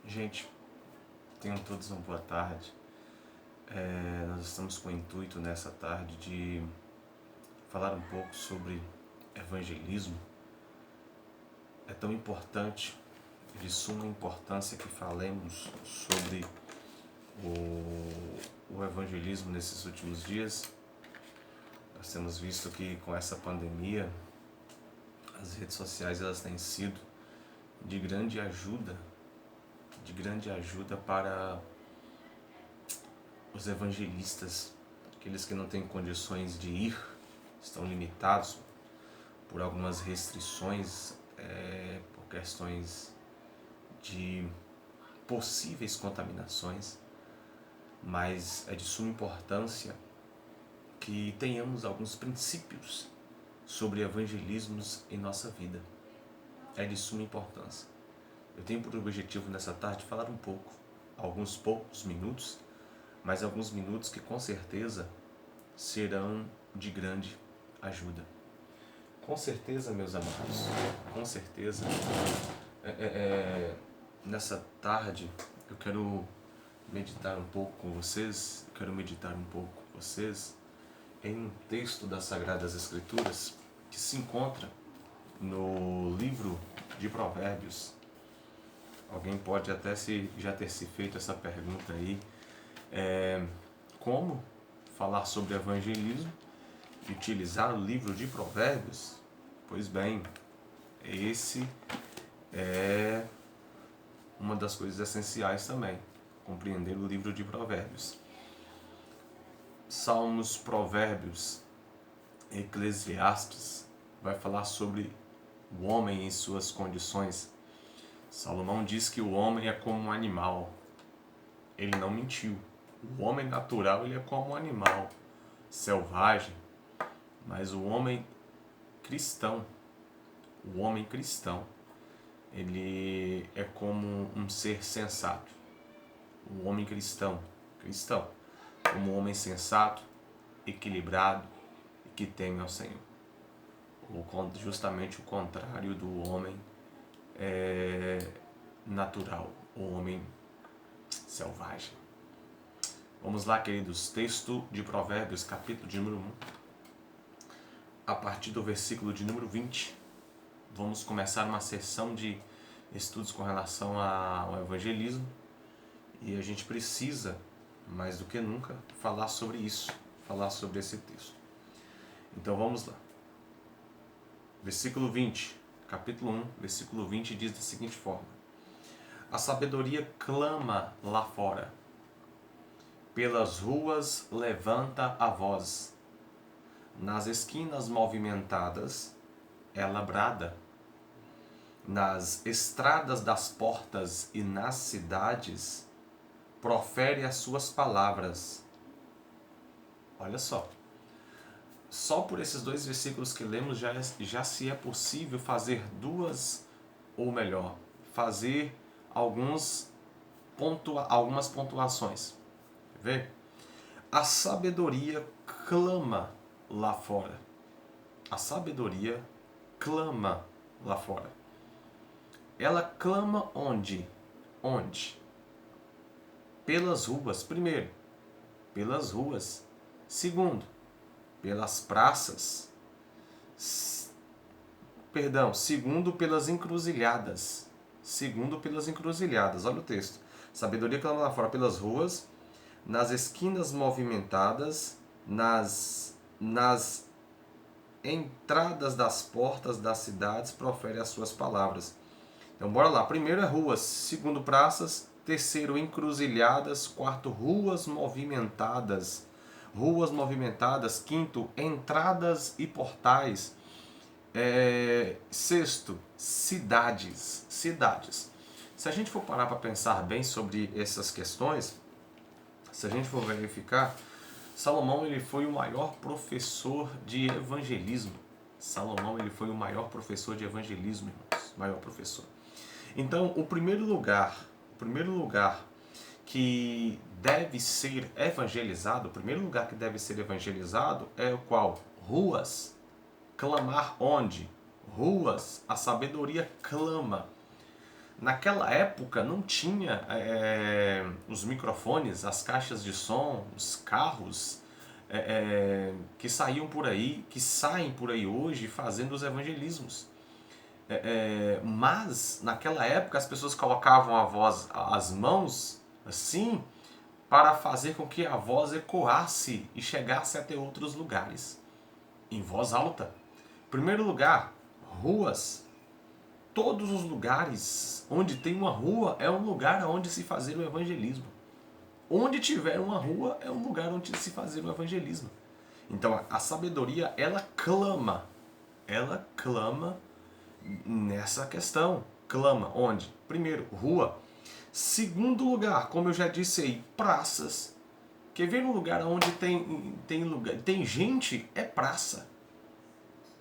Gente, tenham todos uma boa tarde. Nós estamos com o intuito nessa tarde de falar um pouco sobre evangelismo. É tão importante, de suma importância, que falemos sobre o evangelismo nesses últimos dias. Nós temos visto que com essa pandemia, as redes sociais elas têm sido de grande ajuda para os evangelistas, aqueles que não têm condições de ir, estão limitados por algumas restrições, por questões de possíveis contaminações, mas é de suma importância que tenhamos alguns princípios sobre evangelismos em nossa vida. É de suma importância. Eu tenho por objetivo nessa tarde falar um pouco, alguns poucos minutos, mas alguns minutos que com certeza serão de grande ajuda. Com certeza, meus amados, com certeza, nessa tarde eu quero meditar um pouco com vocês, em um texto das Sagradas Escrituras que se encontra no livro de Provérbios. Alguém pode até já ter se feito essa pergunta aí, como falar sobre evangelismo e utilizar o livro de Provérbios? Pois bem, esse é uma das coisas essenciais também, compreender o livro de Provérbios. Salmos, Provérbios, Eclesiastes vai falar sobre o homem em suas condições. Salomão diz que o homem é como um animal. Ele não mentiu. O homem natural ele é como um animal selvagem, mas o homem cristão, ele é como um ser sensato. O homem cristão, como um homem sensato, equilibrado e que teme ao Senhor. Justamente o contrário do homem natural, o homem selvagem. Vamos lá, queridos, texto de Provérbios, capítulo de número 1, a partir do versículo de número 20. Vamos começar uma sessão de estudos com relação ao evangelismo e a gente precisa, mais do que nunca, falar sobre isso, falar sobre esse texto. Então vamos lá. Versículo 20, capítulo 1, versículo 20 diz da seguinte forma: a sabedoria clama lá fora, pelas ruas levanta a voz, nas esquinas movimentadas ela brada, nas estradas das portas e nas cidades profere as suas palavras. Olha só por esses dois versículos que lemos já se é possível fazer fazer algumas pontuações. Quer ver? A sabedoria clama lá fora. A sabedoria clama lá fora. Ela clama onde? Onde? Pelas ruas, primeiro. Pelas ruas. Segundo, pelas praças. Segundo, pelas encruzilhadas. Olha o texto. Sabedoria clama lá fora pelas ruas, nas esquinas movimentadas, nas entradas das portas das cidades profere as suas palavras. Então bora lá. Primeiro é ruas, segundo praças, terceiro encruzilhadas, quarto ruas movimentadas, quinto entradas e portais, sexto cidades. Se a gente for parar para pensar bem sobre essas questões, se a gente for verificar, Salomão ele foi o maior professor de evangelismo. Irmãos. Maior professor. Então, o primeiro lugar que deve ser evangelizado, é o qual? Ruas. Clamar onde? Ruas. A sabedoria clama. Naquela época não tinha os microfones, as caixas de som, os carros que saíam por aí, que saem por aí hoje fazendo os evangelismos. Mas naquela época as pessoas colocavam as mãos assim para fazer com que a voz ecoasse e chegasse até outros lugares, em voz alta. Em primeiro lugar, ruas. Todos os lugares onde tem uma rua é um lugar onde se fazer o evangelismo. Onde tiver uma rua é um lugar onde se fazer o evangelismo. Então a sabedoria, ela clama nessa questão. Clama onde? Primeiro, rua. Segundo lugar, como eu já disse aí, praças. Quer ver um lugar onde tem gente, é praça.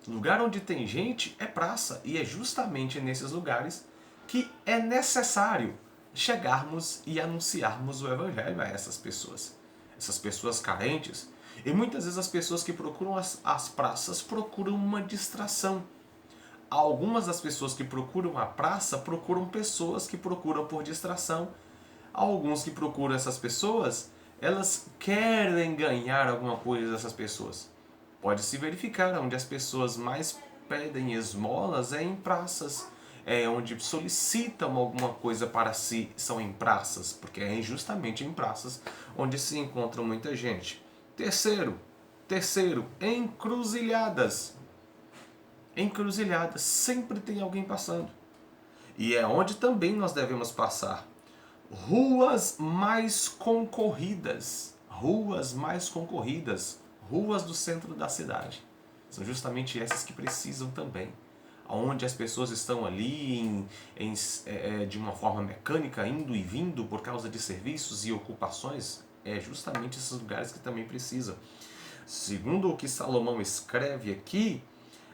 Lugar onde tem gente é praça. E é justamente nesses lugares que é necessário chegarmos e anunciarmos o evangelho a essas pessoas carentes. E muitas vezes as pessoas que procuram as praças procuram uma distração. Algumas das pessoas que procuram a praça procuram pessoas que procuram por distração. Alguns que procuram essas pessoas, elas querem ganhar alguma coisa dessas pessoas. Pode-se verificar onde as pessoas mais pedem esmolas é em praças, onde solicitam alguma coisa para si, são em praças, porque é justamente em praças onde se encontra muita gente. Terceiro, encruzilhadas. Encruzilhadas, sempre tem alguém passando. E é onde também nós devemos passar. Ruas mais concorridas. Ruas do centro da cidade. São justamente essas que precisam também. Onde as pessoas estão ali de uma forma mecânica, indo e vindo por causa de serviços e ocupações, é justamente esses lugares que também precisam. Segundo o que Salomão escreve aqui,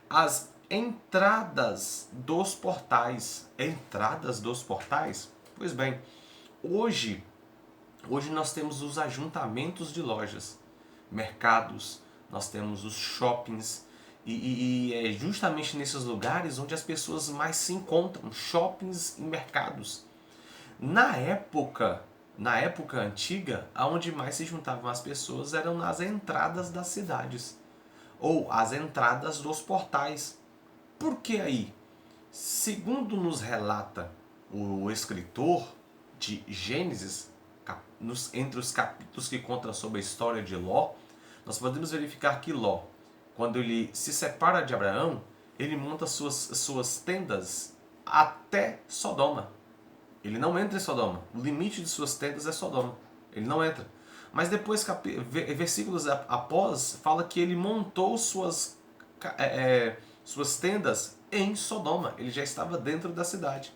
as entradas dos portais. Entradas dos portais? Pois bem, hoje nós temos os ajuntamentos de lojas, mercados, nós temos os shoppings, e é justamente nesses lugares onde as pessoas mais se encontram, shoppings e mercados. Na época antiga, aonde mais se juntavam as pessoas eram nas entradas das cidades, ou as entradas dos portais. Por que aí? Segundo nos relata o escritor de Gênesis, entre os capítulos que contam sobre a história de Ló, nós podemos verificar que Ló, quando ele se separa de Abraão, ele monta suas tendas até Sodoma. Ele não entra em Sodoma. O limite de suas tendas é Sodoma. Ele não entra. Mas depois, versículos após, fala que ele montou suas tendas em Sodoma. Ele já estava dentro da cidade.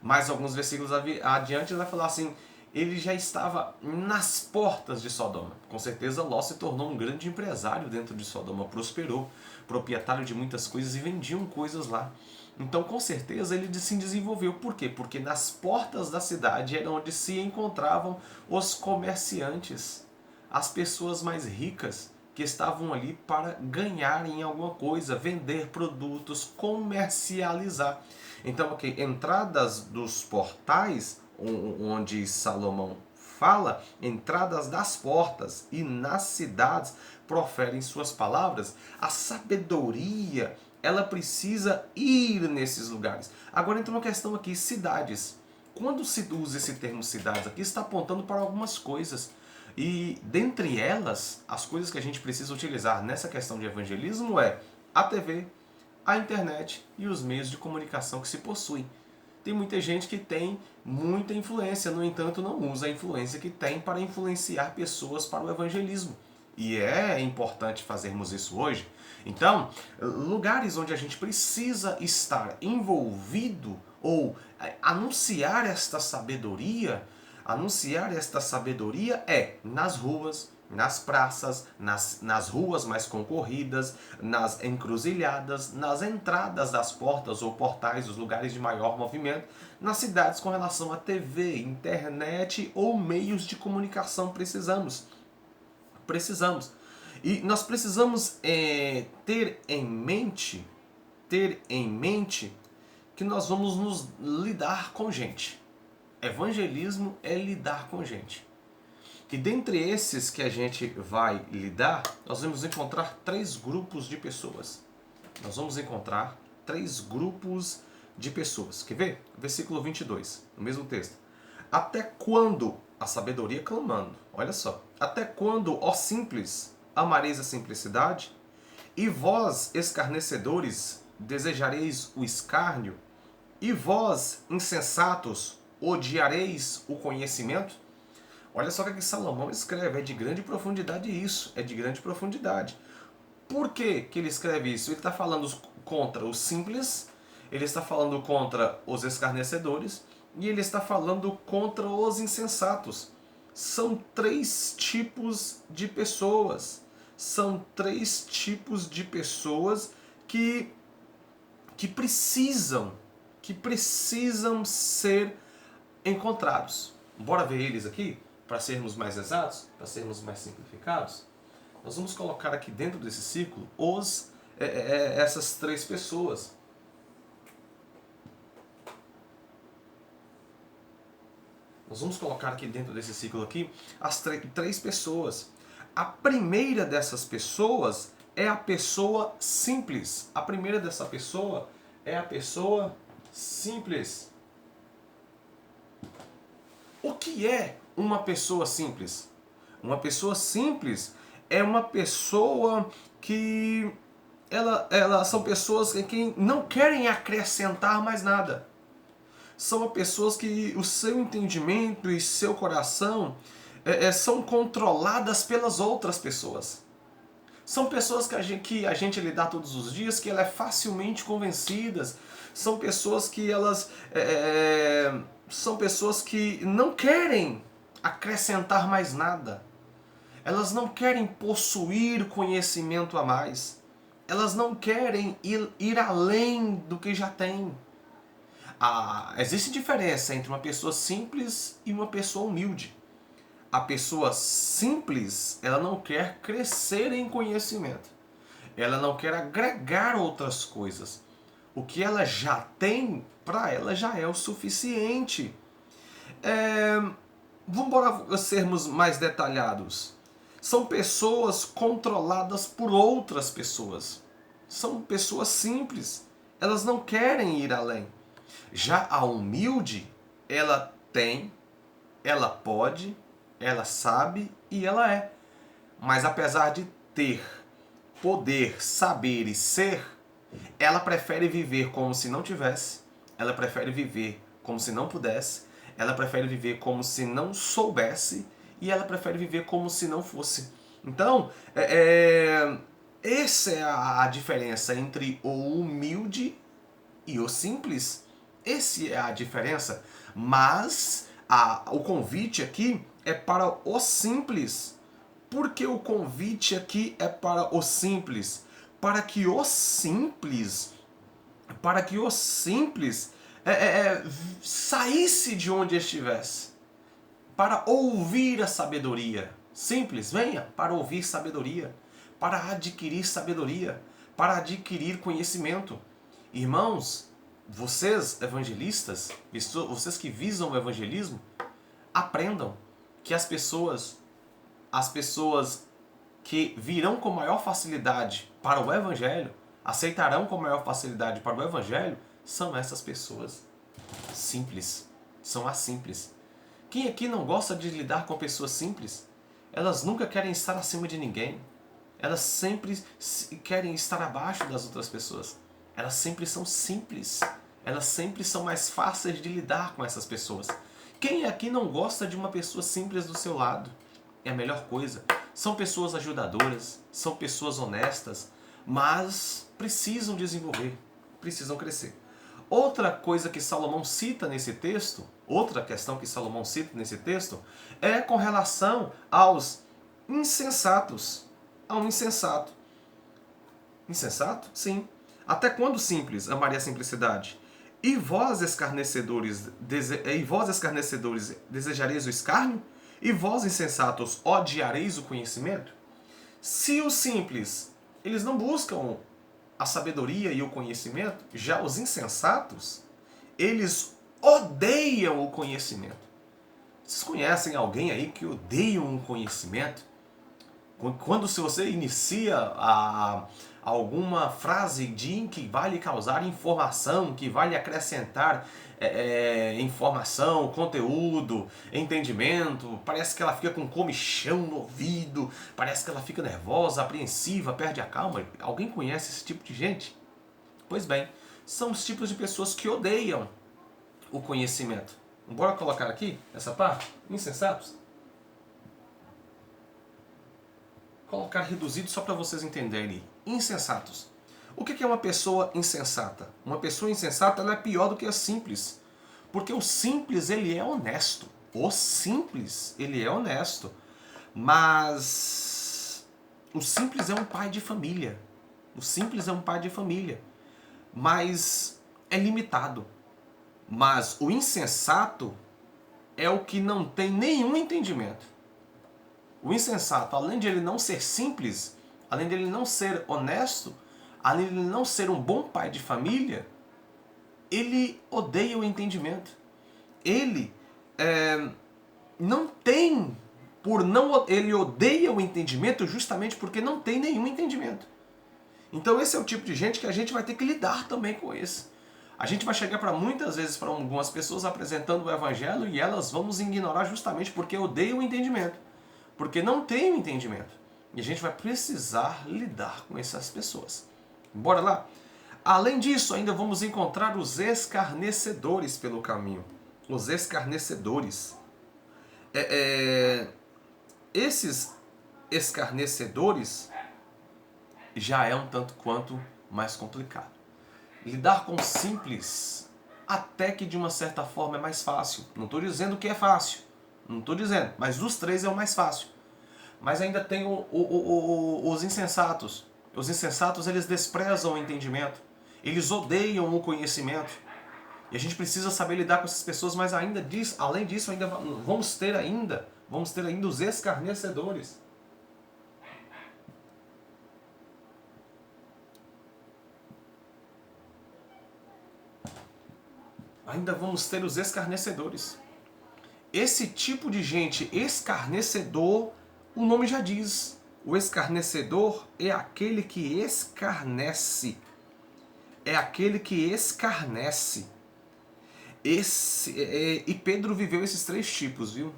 Mas alguns versículos adiante ele vai falar assim, ele já estava nas portas de Sodoma. Com certeza Ló se tornou um grande empresário dentro de Sodoma, prosperou, proprietário de muitas coisas e vendiam coisas lá. Então com certeza ele se desenvolveu. Por quê? Porque nas portas da cidade era onde se encontravam os comerciantes, as pessoas mais ricas que estavam ali para ganharem alguma coisa, vender produtos, comercializar. Então, entradas dos portais, onde Salomão fala, entradas das portas e nas cidades proferem suas palavras. A sabedoria, ela precisa ir nesses lugares. Agora entra uma questão aqui, cidades. Quando se usa esse termo cidades aqui, está apontando para algumas coisas. E dentre elas, as coisas que a gente precisa utilizar nessa questão de evangelismo é a TV, a internet e os meios de comunicação que se possuem. Tem muita gente que tem muita influência, no entanto não usa a influência que tem para influenciar pessoas para o evangelismo. E é importante fazermos isso hoje. Então, lugares onde a gente precisa estar envolvido ou anunciar esta sabedoria é nas ruas, nas praças, nas ruas mais concorridas, nas encruzilhadas, nas entradas das portas ou portais, os lugares de maior movimento, nas cidades com relação a TV, internet ou meios de comunicação precisamos. E nós precisamos ter em mente que nós vamos nos lidar com gente. Evangelismo é lidar com gente. E dentre esses que a gente vai lidar, nós vamos encontrar 3 grupos de pessoas. Nós vamos encontrar 3 grupos de pessoas. Quer ver? Versículo 22, no mesmo texto. Até quando a sabedoria clamando? Olha só. Até quando, ó simples, amareis a simplicidade? E vós, escarnecedores, desejareis o escárnio? E vós, insensatos, odiareis o conhecimento? Olha só o que Salomão escreve, é de grande profundidade isso, é de grande profundidade. Por que ele escreve isso? Ele está falando contra os simples, ele está falando contra os escarnecedores e ele está falando contra os insensatos. São 3 tipos de pessoas. São 3 tipos de pessoas que precisam ser encontrados. Bora ver eles aqui? Para sermos mais exatos, para sermos mais simplificados, nós vamos colocar aqui dentro desse círculo essas 3 pessoas. Nós vamos colocar aqui dentro desse círculo aqui as 3 pessoas. A primeira dessas pessoas é a pessoa simples. A primeira dessa pessoa é a pessoa simples. O que é uma pessoa simples? Uma pessoa simples é uma pessoa que elas são pessoas que não querem acrescentar mais nada. São pessoas que o seu entendimento e seu coração são controladas pelas outras pessoas. São pessoas que a gente lidar todos os dias, que ela é facilmente convencidas. São pessoas que são pessoas que não querem acrescentar mais nada. Elas não querem possuir conhecimento a mais. Elas não querem ir além do que já têm. Existe diferença entre uma pessoa simples e uma pessoa humilde. A pessoa simples, ela não quer crescer em conhecimento. Ela não quer agregar outras coisas. O que ela já tem, para ela já é o suficiente. Vamos sermos mais detalhados. São pessoas controladas por outras pessoas. São pessoas simples. Elas não querem ir além. Já a humilde, ela tem, ela pode, ela sabe e ela é. Mas apesar de ter, poder, saber e ser, ela prefere viver como se não tivesse. Ela prefere viver como se não pudesse. Ela prefere viver como se não soubesse. E ela prefere viver como se não fosse. Então, essa é a diferença entre o humilde e o simples. Essa é a diferença. Mas o convite aqui é para o simples. Por que o convite aqui é para o simples? Para que o simples saísse de onde estivesse, para ouvir a sabedoria. Simples, venha para ouvir sabedoria, para adquirir sabedoria, para adquirir conhecimento. Irmãos, vocês evangelistas, vocês que visam o evangelismo, aprendam que as pessoas que virão com maior facilidade para o evangelho, aceitarão com maior facilidade para o evangelho, são essas pessoas simples, são as simples. Quem aqui não gosta de lidar com pessoas simples? Elas nunca querem estar acima de ninguém. Elas sempre querem estar abaixo das outras pessoas. Elas sempre são simples. Elas sempre são mais fáceis de lidar com essas pessoas. Quem aqui não gosta de uma pessoa simples do seu lado? É a melhor coisa. São pessoas ajudadoras, são pessoas honestas, mas precisam desenvolver, precisam crescer. Outra coisa que Salomão cita nesse texto, outra questão que Salomão cita nesse texto, é com relação aos insensatos. Ao insensato. Insensato? Sim. Até quando simples amaria a simplicidade? E vós escarnecedores desejareis o escárnio? E vós insensatos odiareis o conhecimento? Se os simples, eles não buscam a sabedoria e o conhecimento. Já os insensatos, eles odeiam o conhecimento. Vocês conhecem alguém aí que odeia o conhecimento? Quando se você inicia alguma frase que vai lhe causar informação, que vai lhe acrescentar informação, conteúdo, entendimento, parece que ela fica com comichão no ouvido, parece que ela fica nervosa, apreensiva, perde a calma. Alguém conhece esse tipo de gente? Pois bem, são os tipos de pessoas que odeiam o conhecimento. Bora colocar aqui essa parte? Insensatos. Colocar reduzido só para vocês entenderem. Insensatos. O que é uma pessoa insensata? Uma pessoa insensata ela é pior do que a simples. Porque o simples ele é honesto. O simples ele é honesto. Mas o simples é um pai de família. O simples é um pai de família. Mas é limitado. Mas o insensato é o que não tem nenhum entendimento. O insensato, além de ele não ser simples, além de ele não ser honesto, além de ele não ser um bom pai de família, ele odeia o entendimento. Ele não tem, ele odeia o entendimento justamente porque não tem nenhum entendimento. Então esse é o tipo de gente que a gente vai ter que lidar também com isso. A gente vai chegar muitas vezes para algumas pessoas apresentando o evangelho e elas vão nos ignorar justamente porque odeiam o entendimento. Porque não tem o entendimento. E a gente vai precisar lidar com essas pessoas. Bora lá? Além disso, ainda vamos encontrar os escarnecedores pelo caminho. Os escarnecedores. Esses escarnecedores já é um tanto quanto mais complicado. Lidar com simples, até que de uma certa forma é mais fácil. Não estou dizendo que é fácil. Não estou dizendo, mas dos três é o mais fácil. Mas ainda tem os insensatos. Os insensatos, eles desprezam o entendimento. Eles odeiam o conhecimento. E a gente precisa saber lidar com essas pessoas, mas além disso, ainda vamos ter ainda os escarnecedores. Ainda vamos ter os escarnecedores. Esse tipo de gente escarnecedor, o nome já diz. O escarnecedor é aquele que escarnece. É aquele que escarnece. E Pedro viveu esses três tipos, viu?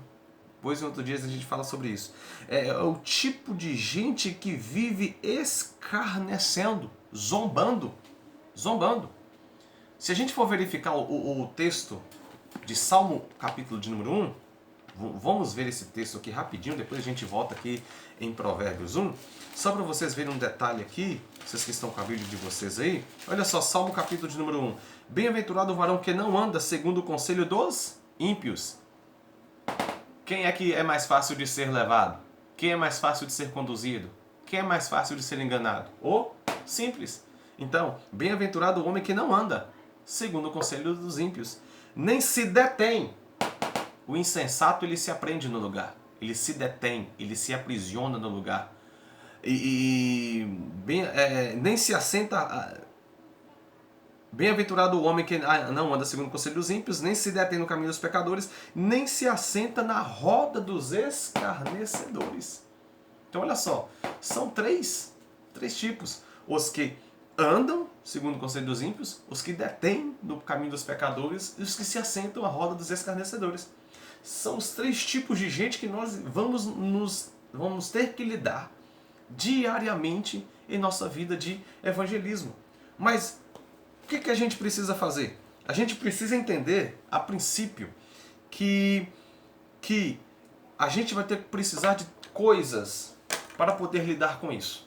Depois, em outro dia, a gente fala sobre isso. É o tipo de gente que vive escarnecendo, zombando. Se a gente for verificar o texto de Salmo, capítulo de número 1, vamos ver esse texto aqui rapidinho, depois a gente volta aqui em Provérbios 1, só para vocês verem um detalhe aqui, vocês que estão com a Bíblia de vocês aí, olha só, Salmo capítulo de número 1, bem-aventurado o varão que não anda segundo o conselho dos ímpios. Quem é que é mais fácil de ser levado? Quem é mais fácil de ser conduzido? Quem é mais fácil de ser enganado? O simples. Então, bem-aventurado o homem que não anda segundo o conselho dos ímpios, nem se detém. O insensato, ele se aprende no lugar. Ele se detém, ele se aprisiona no lugar. Nem se assenta... Bem-aventurado o homem que não anda segundo o conselho dos ímpios, nem se detém no caminho dos pecadores, nem se assenta na roda dos escarnecedores. Então olha só, são três tipos. Os que andam segundo o conselho dos ímpios, os que detêm no caminho dos pecadores e os que se assentam à roda dos escarnecedores. São os três tipos de gente que nós vamos ter que lidar diariamente em nossa vida de evangelismo. Mas o que a gente precisa fazer? A gente precisa entender, a princípio, que a gente vai ter que precisar de coisas para poder lidar com isso.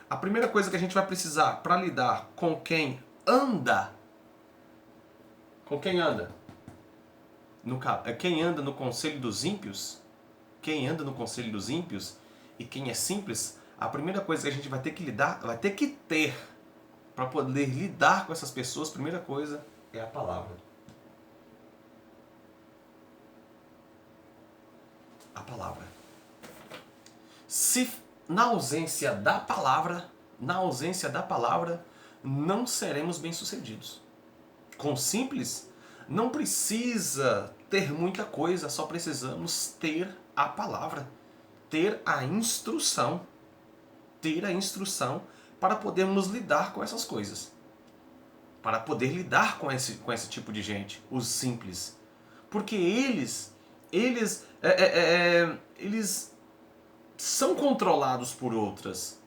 A primeira coisa que a gente vai precisar para lidar com quem anda, quem anda no conselho dos ímpios, e quem é simples, a primeira coisa que a gente vai ter que lidar, para poder lidar com essas pessoas, a primeira coisa é a palavra. A palavra. Se na ausência da palavra, não seremos bem-sucedidos. Com simples, não precisa ter muita coisa, só precisamos ter a palavra, ter a instrução para podermos lidar com essas coisas. Para poder lidar com esse tipo de gente, os simples. Porque eles são controlados por outras.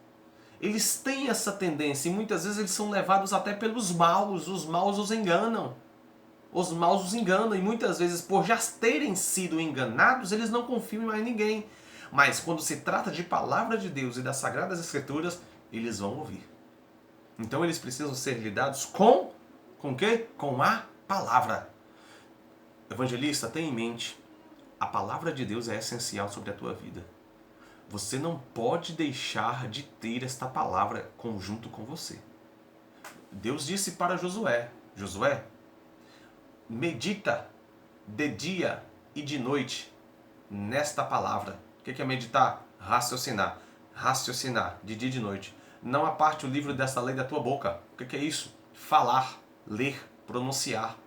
Eles têm essa tendência e muitas vezes eles são levados até pelos maus. Os maus os enganam. Os maus os enganam e muitas vezes por já terem sido enganados, eles não confiam em mais ninguém. Mas quando se trata de palavra de Deus e das Sagradas Escrituras, eles vão ouvir. Então eles precisam ser lidados com o quê? Com a palavra. Evangelista, tenha em mente, a palavra de Deus é essencial sobre a tua vida. Você não pode deixar de ter esta palavra junto com você. Deus disse para Josué, Josué, medita de dia e de noite nesta palavra. O que é meditar? Raciocinar. Raciocinar de dia e de noite. Não aparte o livro desta lei da tua boca. O que é isso? Falar, ler, pronunciar.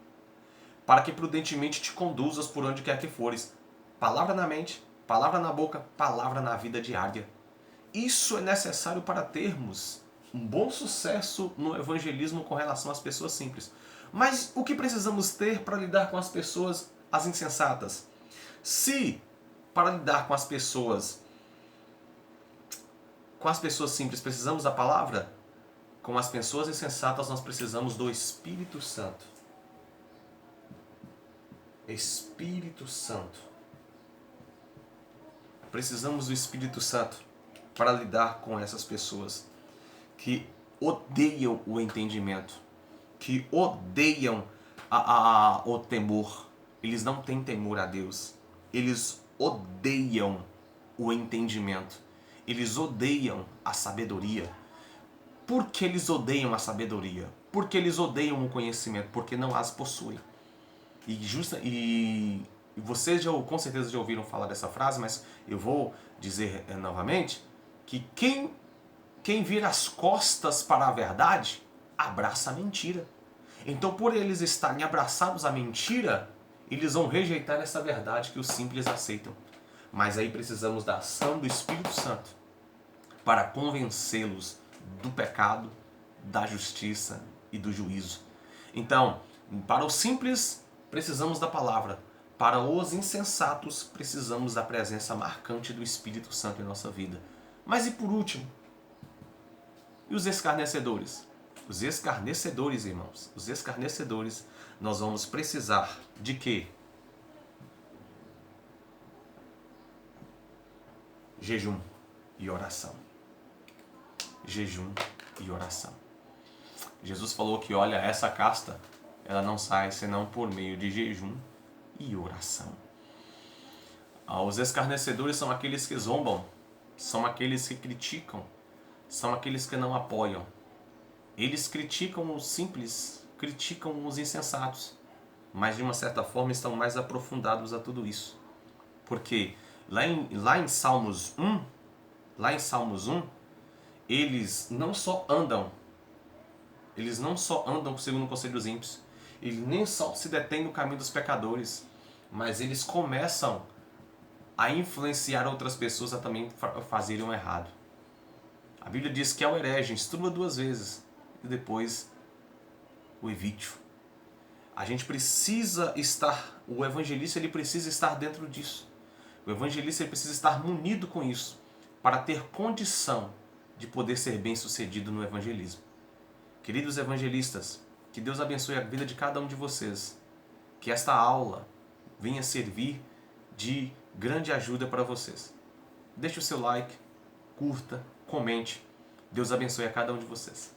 Para que prudentemente te conduzas por onde quer que fores. Palavra na mente, palavra na boca, palavra na vida diária. Isso é necessário para termos um bom sucesso no evangelismo com relação às pessoas simples. Mas o que precisamos ter para lidar com as pessoas, as insensatas? Se para lidar com as pessoas simples precisamos da palavra, com as pessoas insensatas nós precisamos do Espírito Santo. Espírito Santo. Precisamos do Espírito Santo para lidar com essas pessoas que odeiam o entendimento, que odeiam o temor. Eles não têm temor a Deus. Eles odeiam o entendimento. Eles odeiam a sabedoria. Por que eles odeiam a sabedoria? Porque eles odeiam o conhecimento, porque não as possuem. E vocês com certeza já ouviram falar dessa frase, mas eu vou dizer novamente que quem vira as costas para a verdade, abraça a mentira. Então, por eles estarem abraçados à mentira, eles vão rejeitar essa verdade que os simples aceitam. Mas aí precisamos da ação do Espírito Santo para convencê-los do pecado, da justiça e do juízo. Então, para os simples, precisamos da palavra. Para os insensatos, precisamos da presença marcante do Espírito Santo em nossa vida. Mas e por último? E os escarnecedores? Os escarnecedores, irmãos, os escarnecedores, nós vamos precisar de quê? Jejum e oração. Jejum e oração. Jesus falou que, olha, essa casta, ela não sai senão por meio de jejum e oração. Os escarnecedores são aqueles que zombam, são aqueles que criticam, são aqueles que não apoiam. Eles criticam os simples, criticam os insensatos, mas de uma certa forma estão mais aprofundados a tudo isso. Porque lá em Salmos 1, eles não só andam segundo o conselho dos ímpios, eles nem só se detêm no caminho dos pecadores, mas eles começam a influenciar outras pessoas a também fazerem o errado. A Bíblia diz que ao herege instrua 2 vezes e depois o evite. A gente precisa estar, o evangelista ele precisa estar dentro disso. O evangelista ele precisa estar munido com isso para ter condição de poder ser bem sucedido no evangelismo. Queridos evangelistas, que Deus abençoe a vida de cada um de vocês. Que esta aula venha servir de grande ajuda para vocês. Deixe o seu like, curta, comente. Deus abençoe a cada um de vocês.